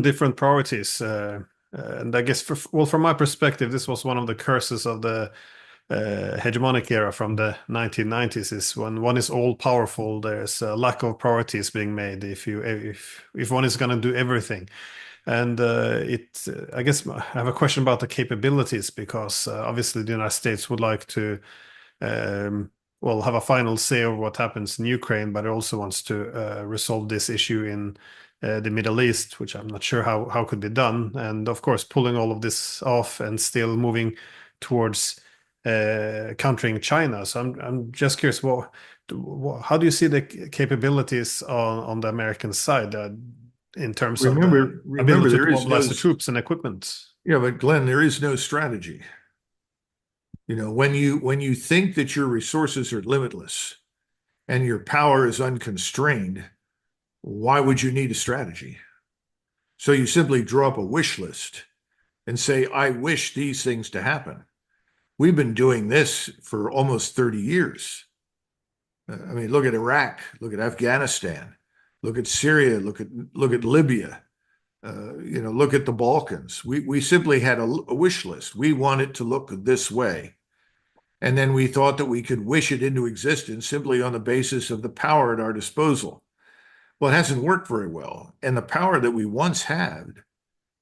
different priorities. And I guess, from my perspective, this was one of the curses of the hegemonic era from the 1990s. Is when one is all powerful, there's a lack of priorities being made. If one is going to do everything, and I guess I have a question about the capabilities because obviously the United States would like to have a final say over what happens in Ukraine, but it also wants to resolve this issue in the Middle East, which I'm not sure how could be done. And of course, pulling all of this off and still moving towards countering China. So I'm just curious, how do you see the capabilities on the American side in terms of the Remember, ability to there is no, mobilize the troops and equipment? yeah, but Glenn, there is no strategy. When you think that your resources are limitless and your power is unconstrained, why would you need a strategy? So you simply draw up a wish list and say, I wish these things to happen. We've been doing this for almost 30 years. I mean, look at Iraq, look at Afghanistan, look at Syria, look at Libya, look at the Balkans. We simply had a wish list. We want it to look this way. And then we thought that we could wish it into existence simply on the basis of the power at our disposal. Well, it hasn't worked very well. And the power that we once had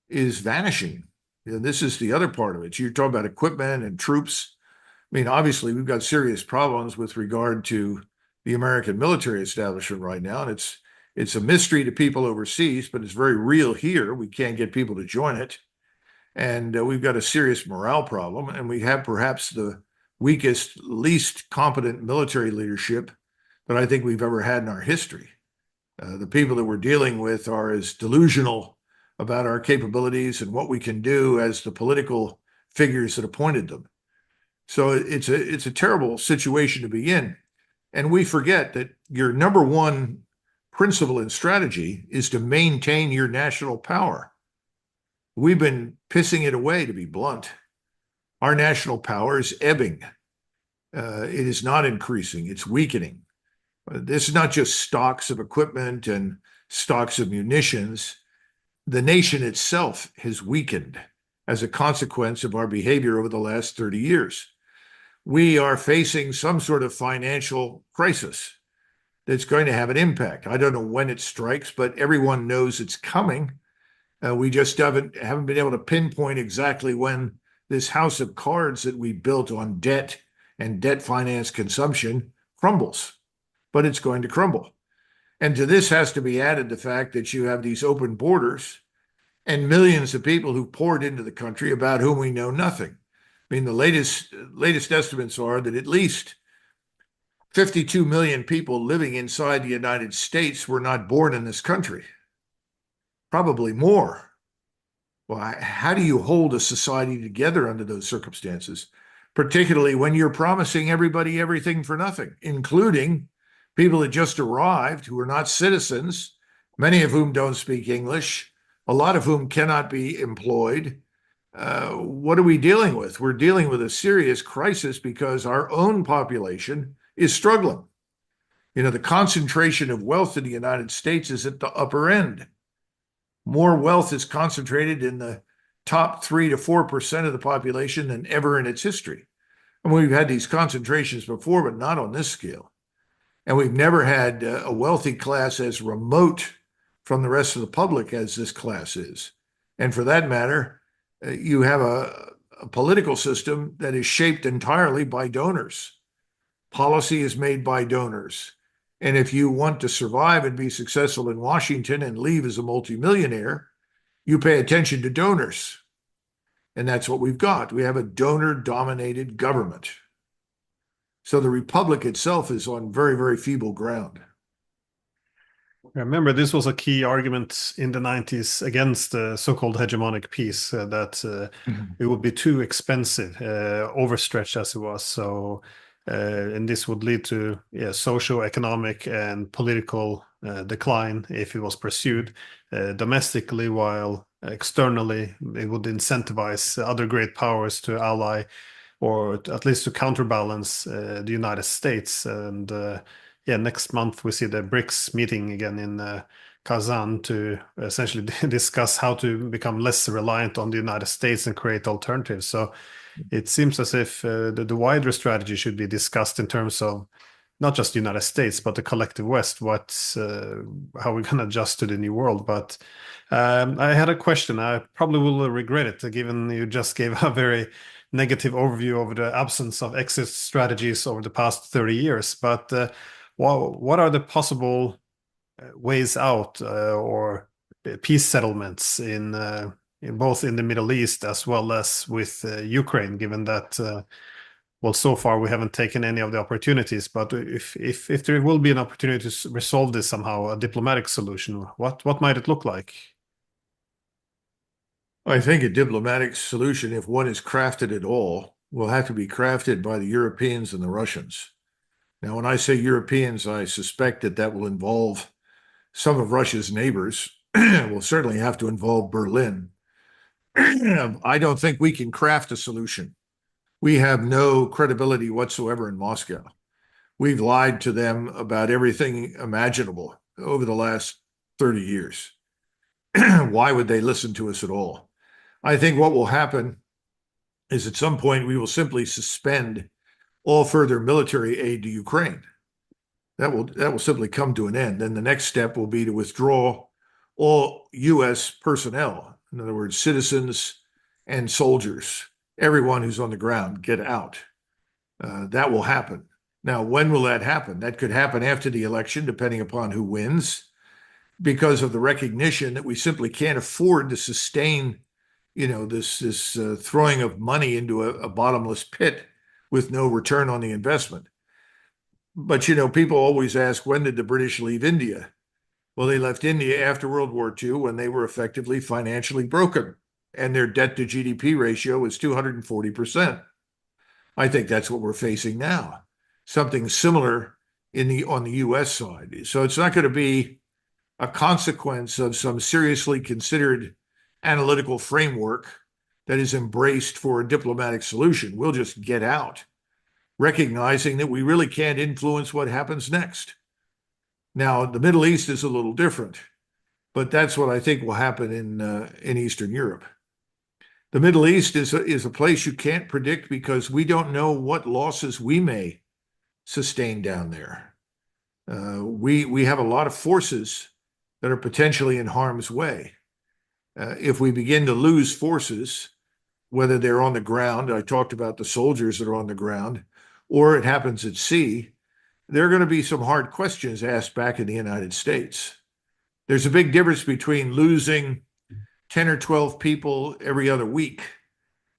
is vanishing. This is the other part of it. You're talking about equipment and troops. I mean, obviously, we've got serious problems with regard to the American military establishment right now. And it's a mystery to people overseas, but it's very real here. We can't get people to join it. And we've got a serious morale problem. And we have perhaps the weakest, least competent military leadership that I think we've ever had in our history. The people that we're dealing with are as delusional about our capabilities and what we can do as the political figures that appointed them. So it's a terrible situation to be in. And we forget that your number one principle in strategy is to maintain your national power. We've been pissing it away, to be blunt. Our national power is ebbing. It is not increasing, it's weakening. This is not just stocks of equipment and stocks of munitions. The nation itself has weakened as a consequence of our behavior over the last 30 years. We are facing some sort of financial crisis that's going to have an impact. I don't know when it strikes, but everyone knows it's coming. We just haven't been able to pinpoint exactly when this house of cards that we built on debt and debt finance consumption crumbles, but it's going to crumble. And to this has to be added the fact that you have these open borders and millions of people who poured into the country about whom we know nothing. I mean, the latest estimates are that at least 52 million people living inside the United States were not born in this country. Probably more. Well, how do you hold a society together under those circumstances, particularly when you're promising everybody everything for nothing, including people that just arrived who are not citizens, many of whom don't speak English, a lot of whom cannot be employed? What are we dealing with? We're dealing with a serious crisis because our own population is struggling. The concentration of wealth in the United States is at the upper end. More wealth is concentrated in the top 3 to 4% of the population than ever in its history. And we've had these concentrations before, but not on this scale. And we've never had a wealthy class as remote from the rest of the public as this class is. And for that matter, you have a political system that is shaped entirely by donors. Policy is made by donors. And if you want to survive and be successful in Washington and leave as a multimillionaire, you pay attention to donors. And that's what we've got. We have a donor-dominated government. So the republic itself is on very, very feeble ground. I remember this was a key argument in the 90s against the so-called hegemonic peace, that it would be too expensive, overstretched as it was. So, and this would lead to socio-economic and political decline if it was pursued domestically, while externally it would incentivize other great powers to ally or at least to counterbalance the United States. And next month we see the BRICS meeting again in Kazan to essentially discuss how to become less reliant on the United States and create alternatives. So it seems as if the wider strategy should be discussed in terms of not just the United States, but the collective West, how we're going to adjust to the new world. But I had a question. I probably will regret it, given you just gave a very negative overview of the absence of exit strategies over the past 30 years. But what are the possible ways out or peace settlements in both in the Middle East as well as with Ukraine, given that well, so far we haven't taken any of the opportunities, but if there will be an opportunity to resolve this somehow, a diplomatic solution, what might it look like? I think a diplomatic solution, if one is crafted at all, will have to be crafted by the Europeans and the Russians. Now, when I say Europeans, I suspect that that will involve some of Russia's neighbors. Will certainly have to involve Berlin. I don't think we can craft a solution. We have no credibility whatsoever in Moscow. We've lied to them about everything imaginable over the last 30 years. Why would they listen to us at all? I think what will happen is at some point we will simply suspend all further military aid to Ukraine. That will simply come to an end. Then the next step will be to withdraw all U.S. personnel, in other words, citizens and soldiers, everyone who's on the ground, get out. That will happen. Now, when will that happen? That could happen after the election, depending upon who wins, because of the recognition that we simply can't afford to sustain, this throwing of money into a bottomless pit with no return on the investment. But, people always ask, when did the British leave India? Well, they left India after World War II when they were effectively financially broken, and their debt to GDP ratio was 240%. I think that's what we're facing now. Something similar on the US side. So it's not going to be a consequence of some seriously considered analytical framework that is embraced for a diplomatic solution. We'll just get out, recognizing that we really can't influence what happens next. Now, the Middle East is a little different, but that's what I think will happen in Eastern Europe. The Middle East is a place you can't predict because we don't know what losses we may sustain down there. We have a lot of forces that are potentially in harm's way. If we begin to lose forces, whether they're on the ground, I talked about the soldiers that are on the ground, or it happens at sea, there are going to be some hard questions asked back in the United States. There's a big difference between losing 10 or 12 people every other week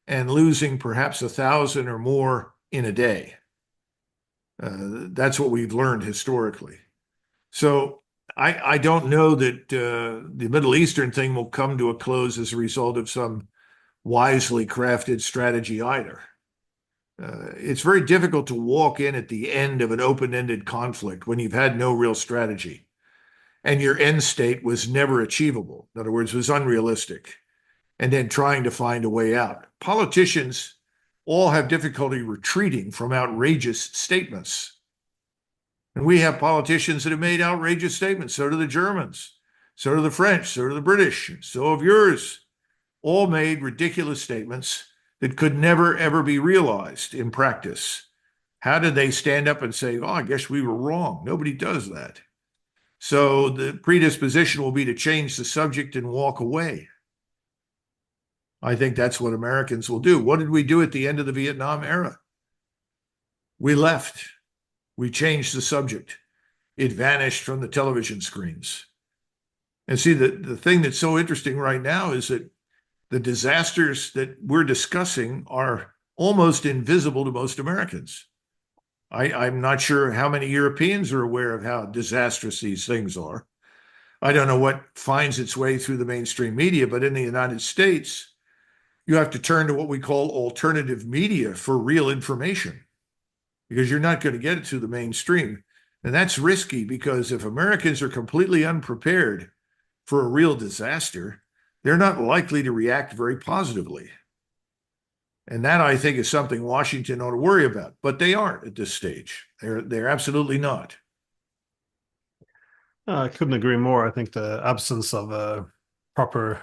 and losing perhaps 1,000 or more in a day. That's what we've learned historically. So I don't know that the Middle Eastern thing will come to a close as a result of some wisely crafted strategy either. It's very difficult to walk in at the end of an open-ended conflict when you've had no real strategy and your end state was never achievable. In other words, was unrealistic, and then trying to find a way out. Politicians all have difficulty retreating from outrageous statements. And we have politicians that have made outrageous statements. So do the Germans, so do the French, so do the British, so have yours. All made ridiculous statements that could never, ever be realized in practice. How did they stand up and say, oh, I guess we were wrong? Nobody does that. So the predisposition will be to change the subject and walk away. I think that's what Americans will do. What did we do at the end of the Vietnam era? We left. We changed the subject. It vanished from the television screens. And see, the thing that's so interesting right now is that the disasters that we're discussing are almost invisible to most Americans. I'm not sure how many Europeans are aware of how disastrous these things are. I don't know what finds its way through the mainstream media, but in the United States, you have to turn to what we call alternative media for real information because you're not going to get it through the mainstream. And that's risky because if Americans are completely unprepared for a real disaster, they're not likely to react very positively. And that, I think, is something Washington ought to worry about. But they aren't at this stage. They're absolutely not. I couldn't agree more. I think the absence of a proper